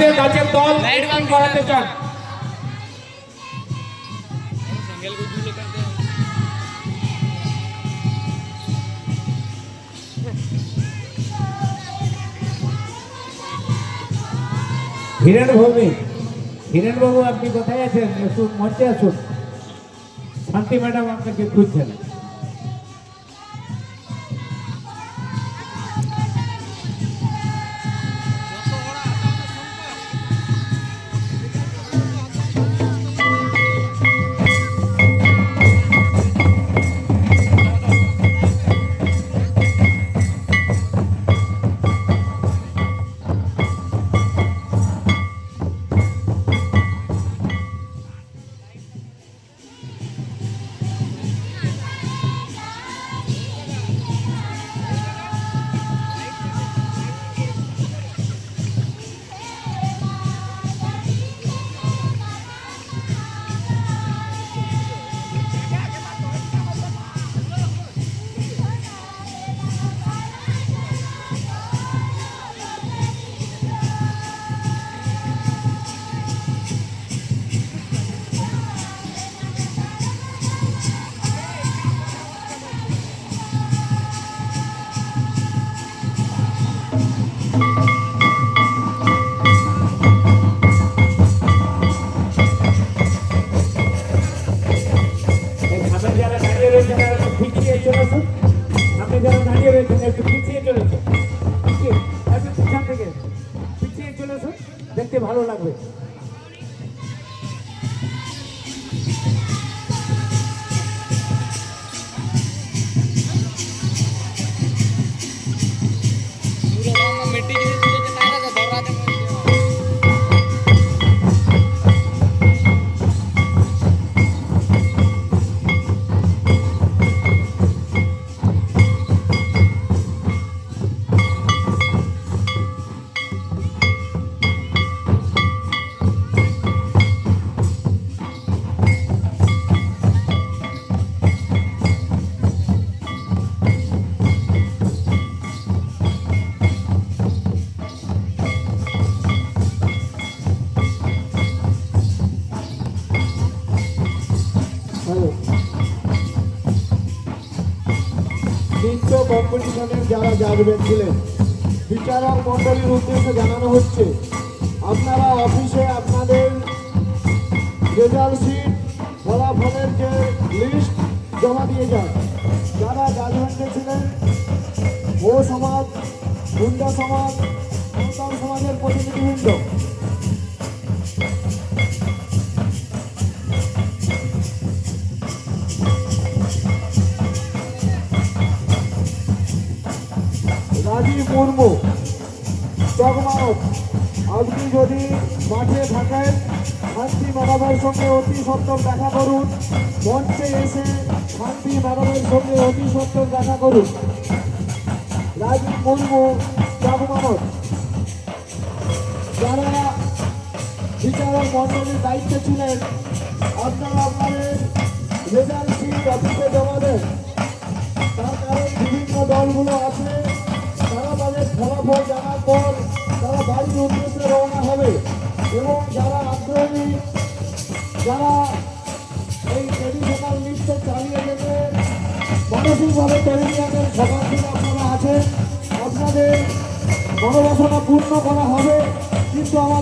আপনাদের গাছের দল করাতে চান। হিরেন বাবু আপনি কোথায় আছেন? একটু মঞ্চে আসুন। শান্তি ম্যাডাম আপনাকে খুঁজছেন। দেখতে ভালো লাগবে। নৃত্য কম্পিটিশনের যারা জাজমেন্ট ছিলেন, বিচারক মন্ডলীর উদ্দেশ্যে জানানো হচ্ছে, আপনারা অফিসে আপনাদের রেজাল্ট শিট, ফলাফলের যে লিস্ট জমা দিয়ে যান। যারা জাজমেন্টে ছিলেন ও সমাজ, গুন্ডা সমাজ, সন্তান সমাজের প্রতিনিধিবৃন্দ, রাজীব মুর্মু, চকমানব, আপনি যদি মাঠে থাকেন শান্তি ম্যাডামের সঙ্গে অতি সত্বর দেখা করুন। মঞ্চে এসে শান্তি ম্যাডামের সঙ্গে অতি সত্বর দেখা করুন। রাজীব মুর্মু, চকমানব, যারা বিচারক মন্ডলীর দায়িত্বে ছিলেন, আপনারা আপনাদের রেজাল্ট শিট অফিসে জমা দেন। তার কারণ বিভিন্ন দলগুলো আছে, তারা তাদের ফলাফল জানার পর তারা বাড়ির উদ্দেশ্যে রওনা হবে। এবং যারা আগ্রহী, যারা এই ট্রেডিশনাল নৃত্য চালিয়ে যেতে মানসিকভাবে ট্রেডিশনাল সকাল থেকে আপনারা আছেন, আপনাদের মনোবাসনা পূর্ণ করা হবে। কিন্তু আমার